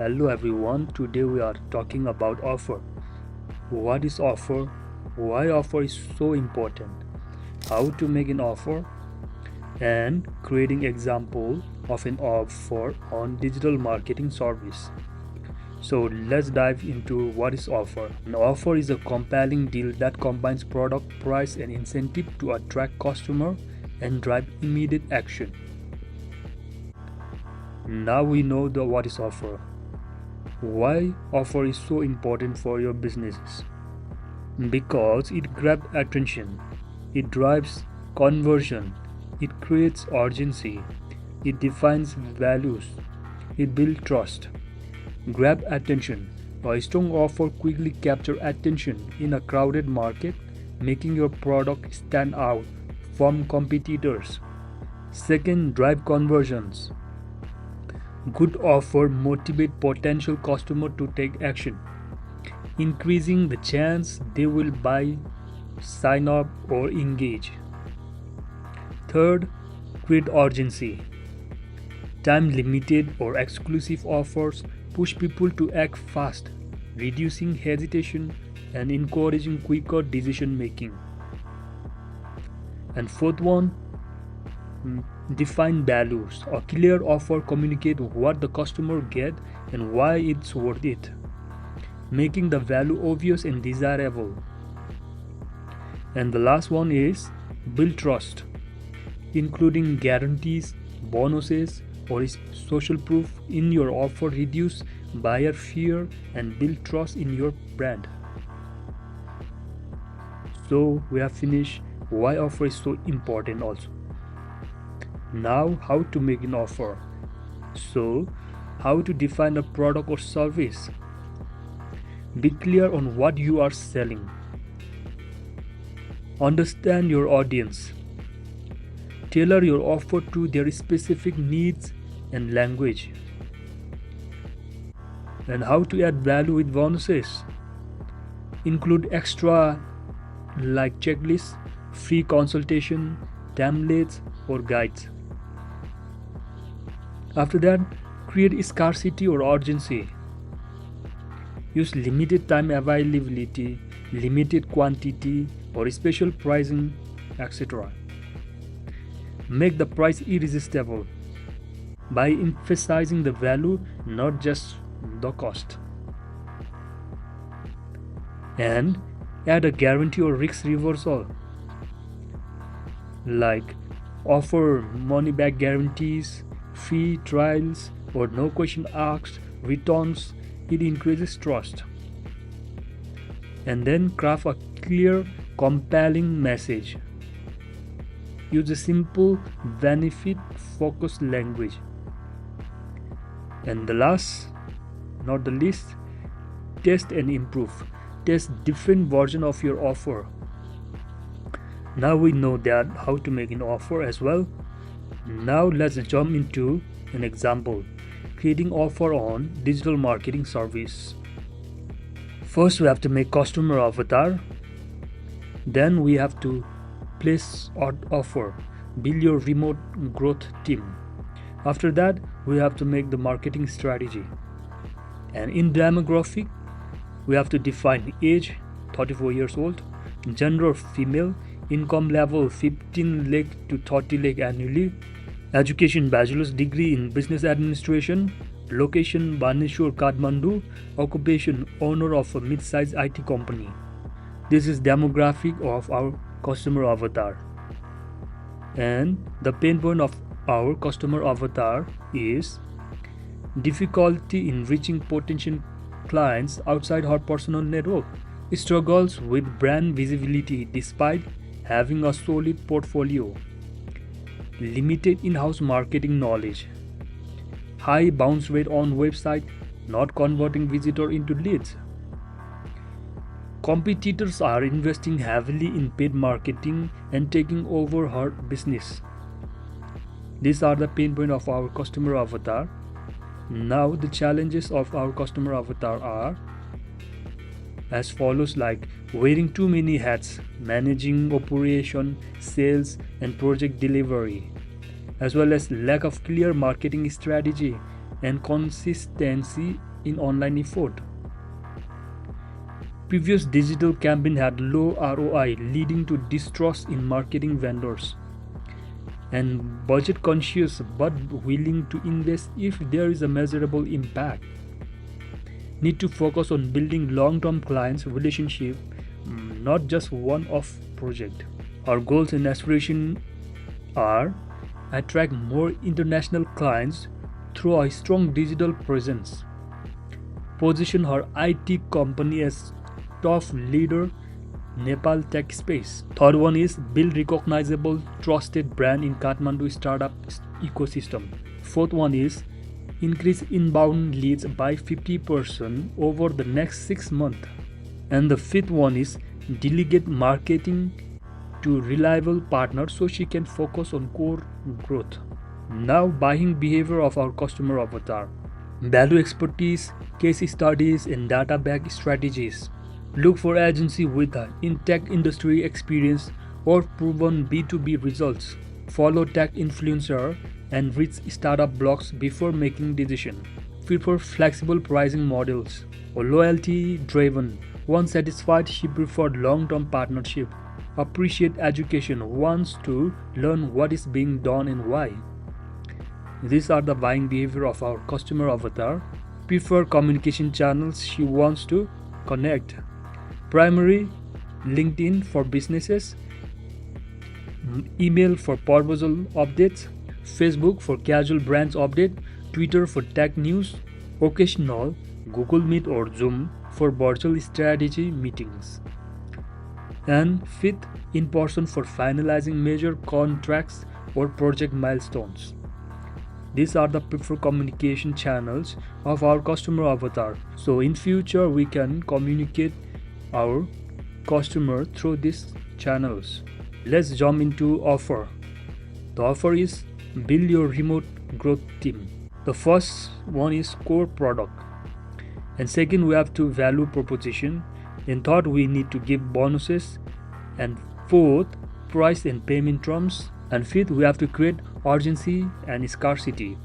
Hello everyone, today we are talking about offer. What is offer? Why offer is so important? How to make an offer? And creating example of an offer on digital marketing service. So let's dive into what is offer. An offer is a compelling deal that combines product, price and incentive to attract customer and drive immediate action. Now we know what is offer. Why offer is so important for your businesses? Because it grabs attention, it drives conversion, it creates urgency, it defines values, it builds trust. Grab attention. A strong offer quickly captures attention in a crowded market, making your product stand out from competitors. Second, drive conversions. Good offer motivate potential customer to take action, increasing the chance they will buy, sign up or engage. Third, create urgency. Time limited or exclusive offers push people to act fast, reducing hesitation and encouraging quicker decision making. And fourth one, define values. A clear offer communicates what the customer get and why it's worth it, making the value obvious and desirable. And the last one is build trust, including guarantees, bonuses, or social proof in your offer reduce buyer fear and build trust in your brand. So we have finished why offer is so important also. Now how to make an offer. So how to define a product or service. Be clear on what you are selling. Understand your audience. Tailor your offer to their specific needs and language. And how to add value with bonuses. Include extra like checklists, free consultation, templates or guides. After that, create scarcity or urgency. Use limited time availability, limited quantity, or special pricing, etc. Make the price irresistible by emphasizing the value, not just the cost. And add a guarantee or risk reversal, like offer money back guarantees, free trials, or no question asked returns. It increases trust. And then craft a clear, compelling message. Use a simple, benefit-focused language. And the last, not the least, test and improve. Test different version of your offer. Now we know that how to make an offer as well. Now let's jump into an example, creating offer on digital marketing service. First we have to make customer avatar. Then we have to place offer, build your remote growth team. After that we have to make the marketing strategy. And in demographic we have to define age 34 years old, gender female, income level 15 lakh to 30 lakh annually, education bachelor's degree in business administration, location Bhubaneswar, Kathmandu, occupation owner of a mid-sized IT company. This is demographic of our customer avatar. And the pain point of our customer avatar is difficulty in reaching potential clients outside her personal network, struggles with brand visibility despite having a solid portfolio, limited in-house marketing knowledge, high bounce rate on website, not converting visitor into leads. Competitors are investing heavily in paid marketing and taking over her business. These are the pain points of our customer avatar. Now the challenges of our customer avatar are as follows, like wearing too many hats, managing operation, sales and project delivery, as well as lack of clear marketing strategy, and consistency in online effort. Previous digital campaign had low ROI, leading to distrust in marketing vendors. And budget conscious but willing to invest if there is a measurable impact. Need to focus on building long-term clients relationship, not just one-off project. Our goals and aspirations are attract more international clients through a strong digital presence, position our IT company as top leader Nepal tech space. Third one is build recognizable trusted brand in Kathmandu startup ecosystem. Fourth one is increase inbound leads by 50% over the next 6 months. And the fifth one is delegate marketing to reliable partners so she can focus on core growth. Now, buying behavior of our customer avatar. Value expertise, case studies, and data-backed strategies. Look for agency with in-tech industry experience or proven B2B results. Follow tech influencer and read startup blogs before making decision. Prefer flexible pricing models or loyalty driven. Once satisfied, she preferred long-term partnership. Appreciate education, wants to learn what is being done and why. These are the buying behavior of our customer avatar. Prefer communication channels, she wants to connect. Primary, LinkedIn for businesses, email for proposal updates, Facebook for casual brands update, Twitter for tech news, occasional Google Meet or Zoom for virtual strategy meetings. And fifth, in person for finalizing major contracts or project milestones. These are the preferred communication channels of our customer avatar. So in future we can communicate our customer through these channels. Let's jump into offer. The offer is build your remote growth team. The first one is core product, and second we have to value proposition, and third we need to give bonuses, and fourth price and payment terms, and fifth we have to create urgency and scarcity.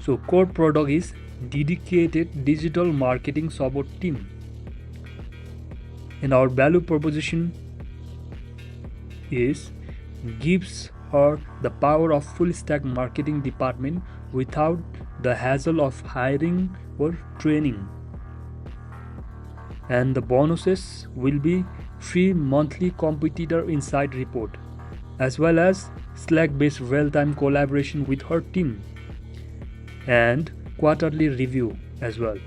So core product is dedicated digital marketing support team. And our value proposition is gives her the power of full stack marketing department without the hassle of hiring or training. And the bonuses will be free monthly competitor insight report as well as Slack based real-time collaboration with her team and quarterly review as well.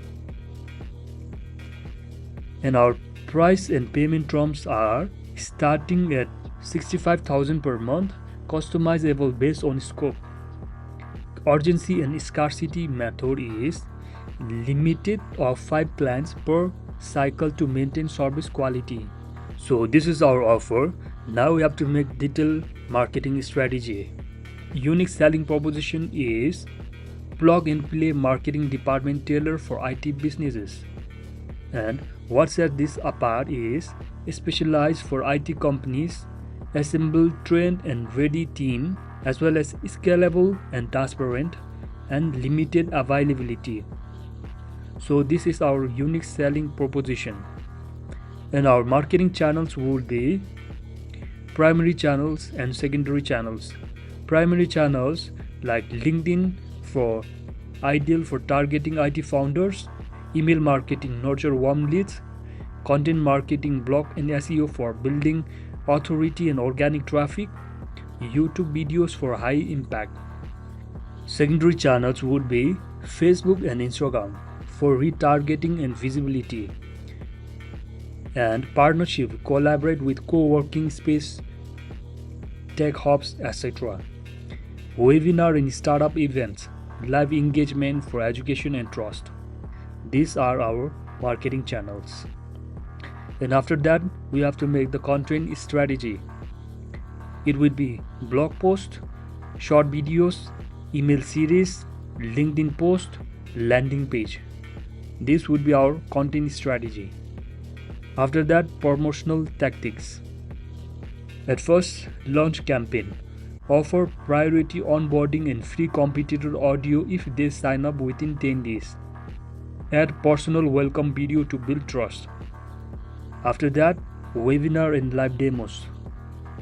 And our price and payment terms are starting at 65,000 per month, customizable based on scope. Urgency and scarcity method is limited of 5 clients per cycle to maintain service quality. So this is our offer. Now we have to make detailed marketing strategy. Unique selling proposition is plug and play marketing department tailored for IT businesses. And what sets this apart is specialized for IT companies, assembled, trained and ready team, as well as scalable and transparent and limited availability. So this is our unique selling proposition. And our marketing channels would be primary channels and secondary channels. Primary channels like LinkedIn for ideal for targeting IT founders, email marketing nurture warm leads, content marketing blog and SEO for building authority and organic traffic, YouTube videos for high impact. Secondary channels would be Facebook and Instagram for retargeting and visibility, and partnership collaborate with co-working space, tech hubs, etc. Webinar and startup events, live engagement for education and trust. These are our marketing channels. And after that we have to make the content strategy. It would be blog post, short videos, email series, LinkedIn post, landing page. This would be our content strategy. After that, promotional tactics. At first, launch campaign. Offer priority onboarding and free competitor audio if they sign up within 10 days. Add personal welcome video to build trust. After that, webinar and live demos.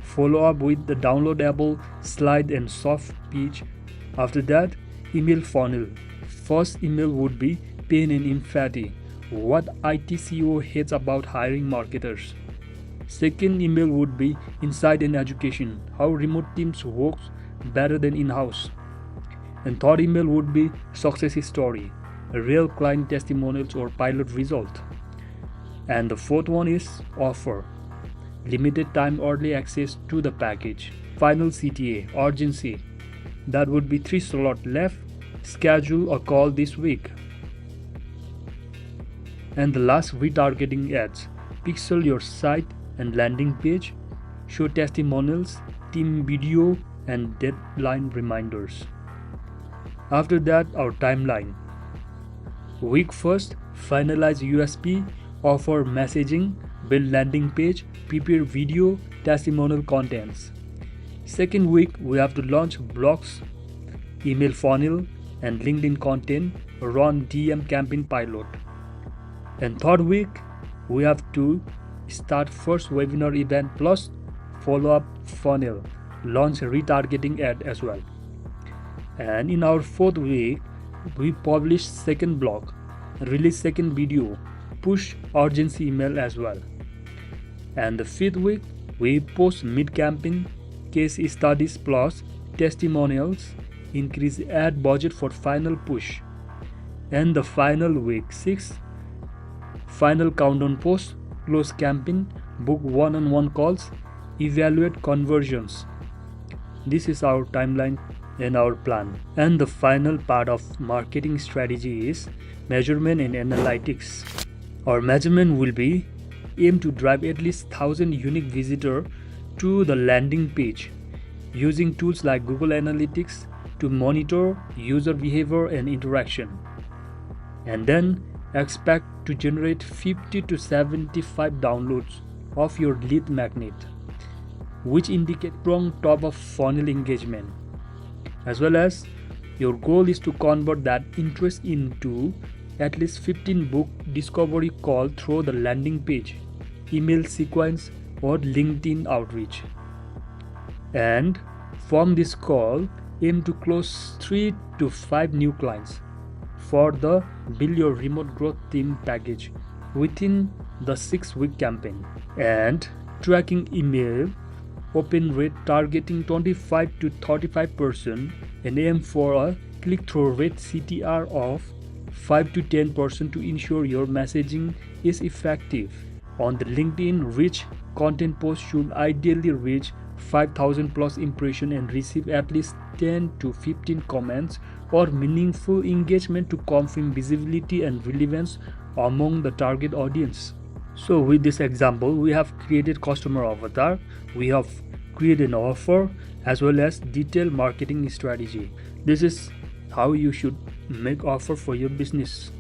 Follow up with the downloadable slide and soft pitch. After that, email funnel. First email would be pain and empathy. What ITCO hates about hiring marketers. Second email would be insight and education. How remote teams work better than in-house. And third email would be success story. Real client testimonials or pilot result. And the fourth one is offer. Limited time early access to the package. Final CTA, urgency. That would be 3 slots left. Schedule a call this week. And the last, retargeting ads. Pixel your site and landing page. Show testimonials, team video, and deadline reminders. After that, our timeline. Week 1st, finalize USP, offer messaging, build landing page, prepare video, testimonial contents. Second week, we have to launch blogs, email funnel, and LinkedIn content, run DM campaign pilot. And third week, we have to start first webinar event plus follow-up funnel, launch retargeting ad as well. And in our fourth week, we publish second blog, release second video, push urgency email as well. And the fifth week, we post mid-campaign, case studies plus testimonials, increase ad budget for final push. And the final week 6, final countdown post, close campaign, book one-on-one calls, evaluate conversions. This is our timeline and our plan. And the final part of marketing strategy is measurement and analytics. Our measurement will be aim to drive at least 1,000 unique visitors to the landing page using tools like Google Analytics to monitor user behavior and interaction. And then expect to generate 50 to 75 downloads of your lead magnet, which indicate strong top of funnel engagement. As well as your goal is to convert that interest into at least 15 book discovery call through the landing page, email sequence, or LinkedIn outreach. And from this call, aim to close 3 to 5 new clients for the Build Your Remote Growth Team package within the 6-week campaign. And tracking email open rate targeting 25 to 35% and aim for a click-through rate CTR of 5 to 10% to ensure your messaging is effective. On the LinkedIn, rich content post should ideally reach 5,000 plus impressions and receive at least 10 to 15 comments or meaningful engagement to confirm visibility and relevance among the target audience. So with this example, we have created customer avatar, we have created an offer as well as detailed marketing strategy. This is how you should make offer for your business.